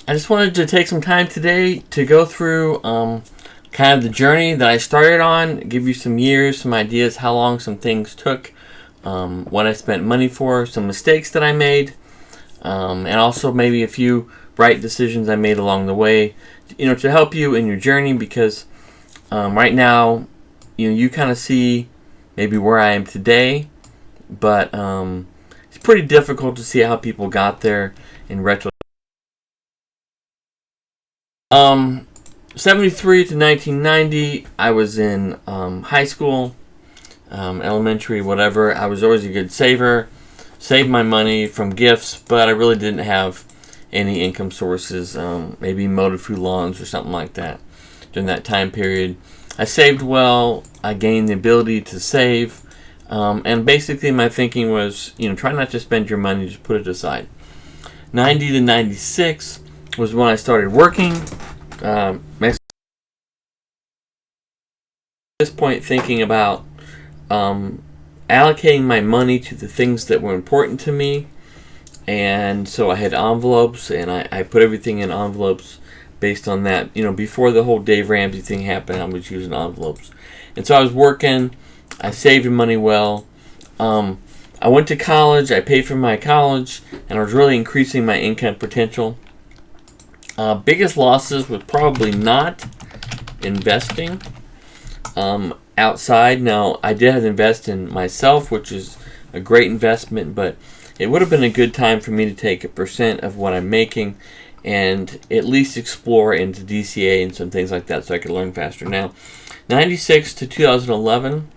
I just wanted to take some time today to go through kind of the journey that I started on, give you some years, some ideas, how long some things took, what I spent money for, some mistakes that I made, and also maybe a few right decisions I made along the way, to help you in your journey, because right now, you kind of see maybe where I am today, but it's pretty difficult to see how people got there in retrospect. 73 to 1990, I was in high school, elementary, whatever. I was always a good saver, saved my money from gifts, but I really didn't have any income sources, maybe motor food lawns or something like that during that time period. I saved well, I gained the ability to save, and basically my thinking was, try not to spend your money, just put it aside. 90 to 96 was when I started working. At this point, thinking about allocating my money to the things that were important to me, and so I had envelopes, and I put everything in envelopes based on that. Before the whole Dave Ramsey thing happened, I was using envelopes, and so I was working. I saved money well. I went to college. I paid for my college, and I was really increasing my income potential. Biggest losses was probably not investing outside. Now, I did have to invest in myself, which is a great investment, but it would have been a good time for me to take a percent of what I'm making and at least explore into DCA and some things like that so I could learn faster. Now, 96 to 2011,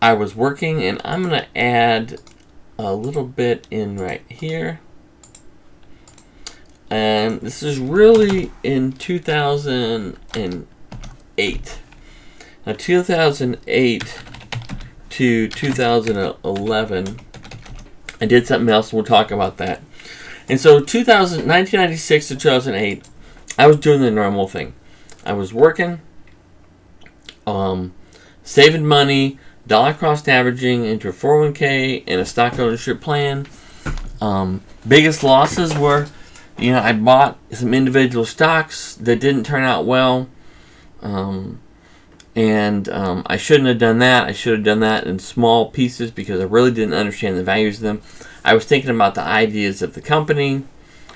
I was working, and I'm going to add a little bit in right here. And this is really in 2008. Now, 2008 to 2011, I did something else, and we'll talk about that. And so 1996 to 2008, I was doing the normal thing. I was working, saving money, dollar cost averaging into a 401k and a stock ownership plan. Biggest losses were, I bought some individual stocks that didn't turn out well. And I shouldn't have done that. I should have done that in small pieces because I really didn't understand the values of them. I was thinking about the ideas of the company.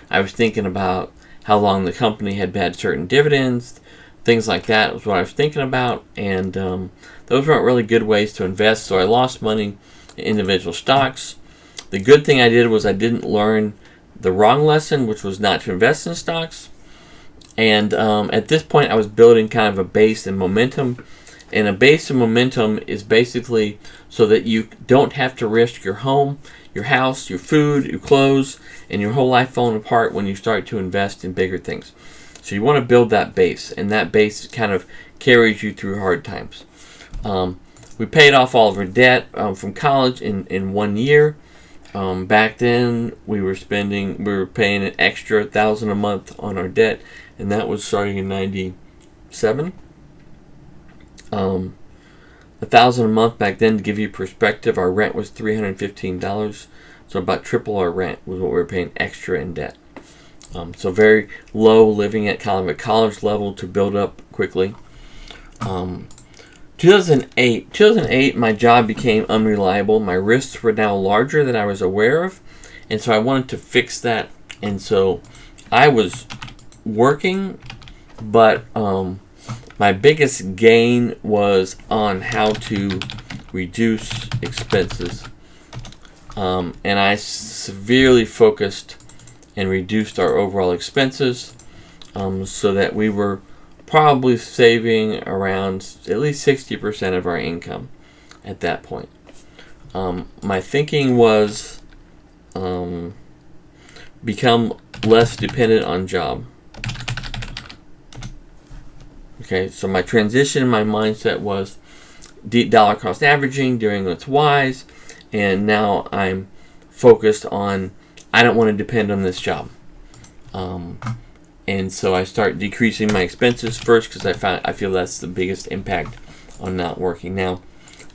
I was thinking about how long the company had had certain dividends. Things like that was what I was thinking about. And those weren't really good ways to invest. So I lost money in individual stocks. The good thing I did was I didn't learn the wrong lesson, which was not to invest in stocks. And at this point, I was building kind of a base and momentum. And a base and momentum is basically so that you don't have to risk your home, your house, your food, your clothes, and your whole life falling apart when you start to invest in bigger things. So you want to build that base, and that base kind of carries you through hard times. We paid off all of our debt from college in 1 year. Back then, we were paying an extra $1,000 a month on our debt, and that was starting in 97. $1,000 a month back then, to give you perspective, our rent was $315, so about triple our rent was what we were paying extra in debt. So very low, living at kind of a college level to build up quickly. 2008, my job became unreliable. My risks were now larger than I was aware of, and so I wanted to fix that. And so I was working, but my biggest gain was on how to reduce expenses. And I severely focused and reduced our overall expenses so that we were probably saving around at least 60% of our income at that point. My thinking was become less dependent on job. Okay, so my transition, my mindset was dollar cost averaging, doing what's wise, and now I'm focused on I don't want to depend on this job. And so I start decreasing my expenses first because I feel that's the biggest impact on not working. Now,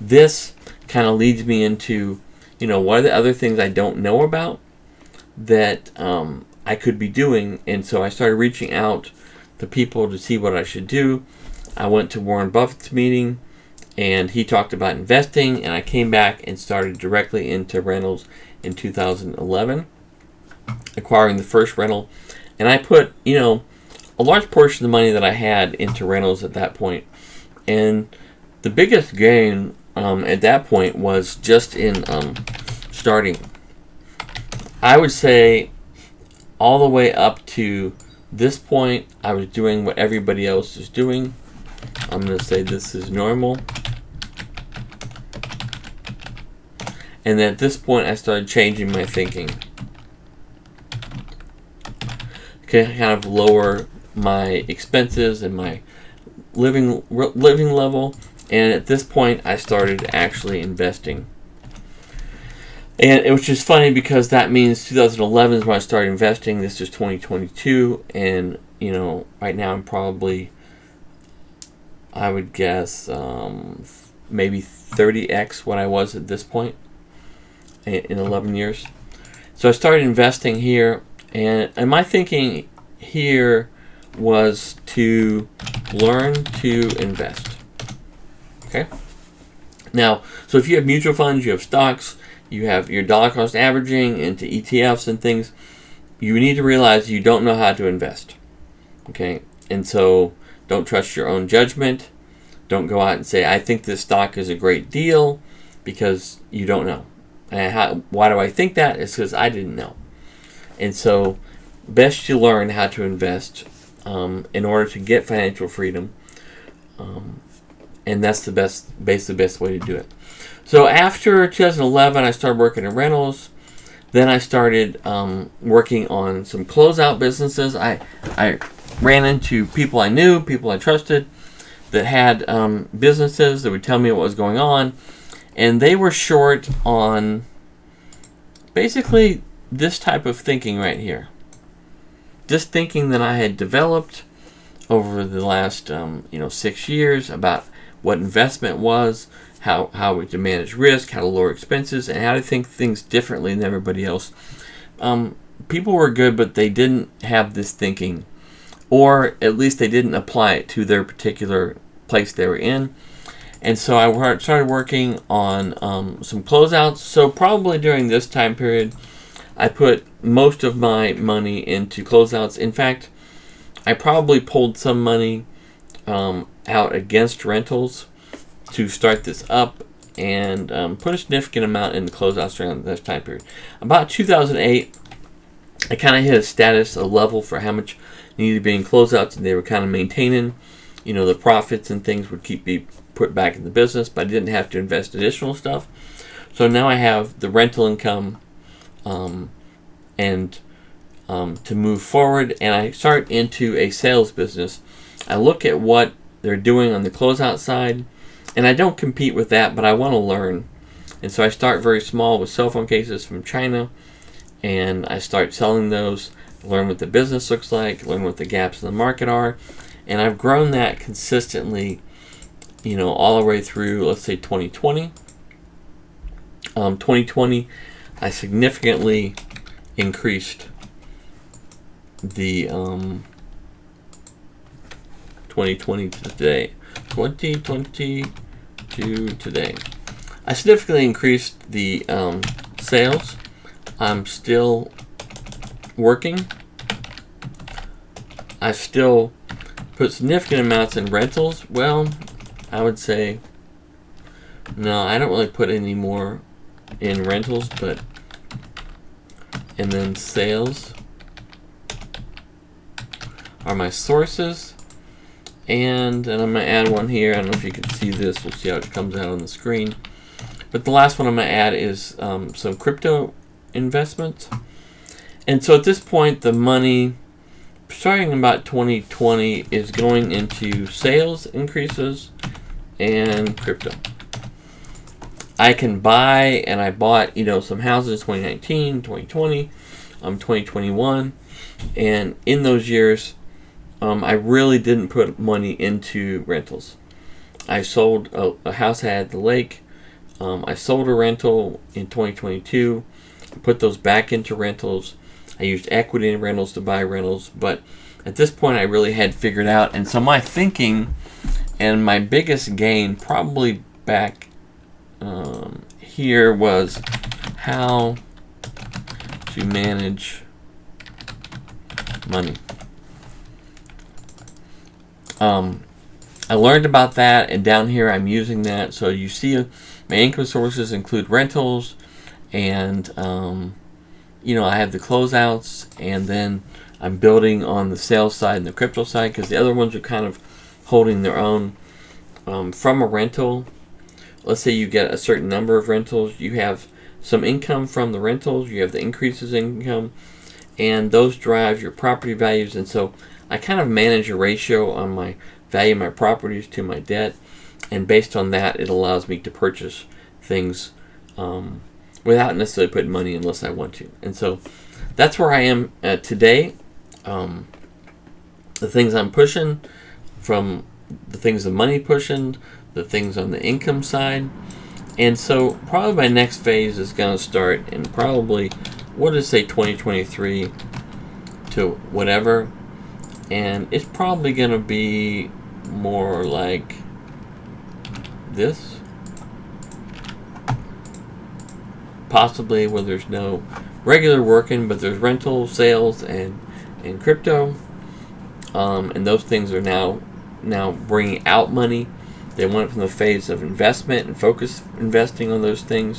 this kind of leads me into, what are the other things I don't know about that I could be doing. And so I started reaching out to people to see what I should do. I went to Warren Buffett's meeting, and he talked about investing, and I came back and started directly into rentals in 2011, acquiring the first rental. And I put, a large portion of the money that I had into rentals at that point. And the biggest gain at that point was just in starting. I would say all the way up to this point, I was doing what everybody else is doing. I'm going to say this is normal. And at this point, I started changing my thinking. Okay, kind of lower my expenses and my living level. And at this point, I started actually investing. And it was just funny because that means 2011 is when I started investing. This is 2022, and right now I'm probably, I would guess, maybe 30x what I was at this point in 11 years. So I started investing here, and my thinking here was to learn to invest. Okay? Now, so if you have mutual funds, you have stocks, you have your dollar cost averaging into ETFs and things, you need to realize you don't know how to invest. Okay? And so don't trust your own judgment. Don't go out and say, I think this stock is a great deal, because you don't know. And why do I think that? It's because I didn't know. And so best you learn how to invest in order to get financial freedom. And that's the best way to do it. So after 2011, I started working in rentals. Then I started working on some closeout businesses. I ran into people I knew, people I trusted, that had businesses that would tell me what was going on. And they were short on basically this type of thinking right here. This thinking that I had developed over the last 6 years about what investment was, how to manage risk, how to lower expenses, and how to think things differently than everybody else. People were good, but they didn't have this thinking, or at least they didn't apply it to their particular place they were in. And so I started working on some closeouts. So probably during this time period, I put most of my money into closeouts. In fact, I probably pulled some money out against rentals to start this up, and put a significant amount in the closeouts during this time period. About 2008, I kind of hit a level for how much needed to be in closeouts, and they were kind of maintaining. The profits and things would be put back in the business, but I didn't have to invest additional stuff. So now I have the rental income and to move forward, and I start into a sales business. I look at what they're doing on the closeout side, and I don't compete with that, but I want to learn. And so I start very small with cell phone cases from China, and I start selling those, learn what the business looks like, learn what the gaps in the market are, and I've grown that consistently, all the way through, let's say, 2020. 2020, I significantly increased the 2020 to today. 2020 to today. I significantly increased the sales. I'm still working. I still put significant amounts in rentals. Well, I would say no, I don't really put any more in rentals, and then sales are my sources. And I'm going to add one here. I don't know if you can see this. We'll see how it comes out on the screen. But the last one I'm going to add is some crypto investments. And so at this point, the money, starting about 2020, is going into sales increases and crypto. I can buy, and I bought, some houses 2019, 2020, 2021. And in those years, I really didn't put money into rentals. I sold a house I had at the lake. I sold a rental in 2022, put those back into rentals. I used equity in rentals to buy rentals, but at this point I really had figured out. And so my thinking and my biggest gain probably back here was how to manage money. I learned about that, and down here I'm using that. So you see my income sources include rentals, and I have the closeouts, and then I'm building on the sales side and the crypto side, because the other ones are kind of holding their own. From a rental, let's say you get a certain number of rentals, you have some income from the rentals, you have the increases in income, and those drive your property values. And so I kind of manage a ratio on my value of my properties to my debt, and based on that it allows me to purchase things without necessarily putting money unless I want to. And so that's where I am today. The things I'm pushing, from the things the money pushing, the things on the income side. And so probably my next phase is going to start in probably, what did it say, 2023 to whatever. And it's probably going to be more like this. Possibly where there's no regular working, but there's rental, sales, and crypto. And those things are now bringing out money. They went from the phase of investment and focus investing on those things.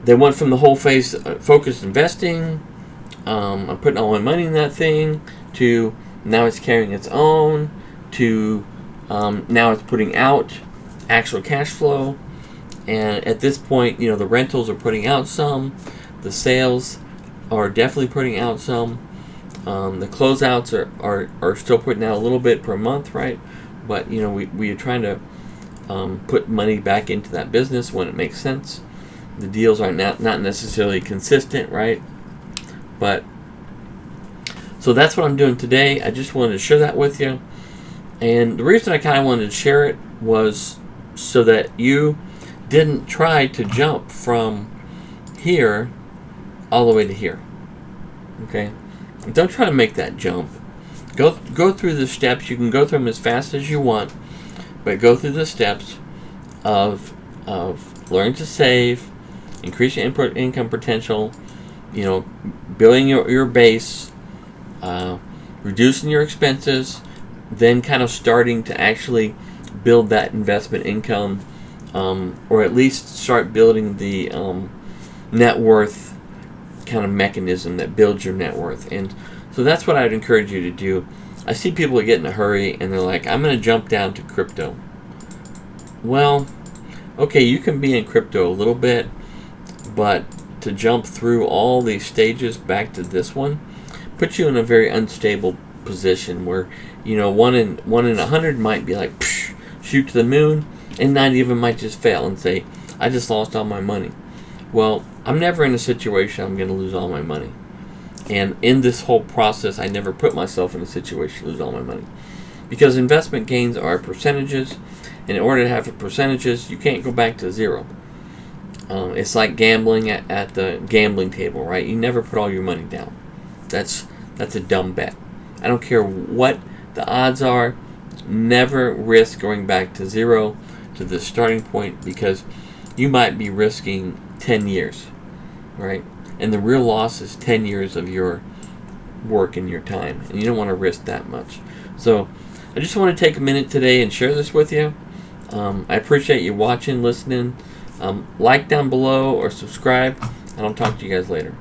They went from the whole phase focused investing, I'm putting all my money in that thing, to now it's carrying its own, to now it's putting out actual cash flow. And at this point, the rentals are putting out some, the sales are definitely putting out some. The closeouts are still putting out a little bit per month, right? But we are trying to put money back into that business when it makes sense. The deals are not necessarily consistent, right? But so that's what I'm doing today. I just wanted to share that with you. And the reason I kind of wanted to share it was so that you didn't try to jump from here all the way to here. Okay? Don't try to make that jump. Go through the steps. You can go through them as fast as you want, but go through the steps of learning to save, increase your income potential, building your base, reducing your expenses, then kind of starting to actually build that investment income, or at least start building the net worth kind of mechanism that builds your net worth. And so that's what I'd encourage you to do. I see people get in a hurry and they're like, I'm going to jump down to crypto. Well, okay, you can be in crypto a little bit, but to jump through all these stages back to this one puts you in a very unstable position where, one in 100 might be like, psh, shoot to the moon, and 90 of them might just fail and say, I just lost all my money. Well, I'm never in a situation I'm going to lose all my money. And in this whole process, I never put myself in a situation to lose all my money. Because investment gains are percentages, and in order to have percentages, you can't go back to zero. It's like gambling at the gambling table, right? You never put all your money down. That's a dumb bet. I don't care what the odds are, never risk going back to zero, to the starting point, because you might be risking 10 years, right? And the real loss is 10 years of your work and your time, and you don't want to risk that much. So I just want to take a minute today and share this with you. I appreciate you watching, listening. Like down below or subscribe, and I'll talk to you guys later.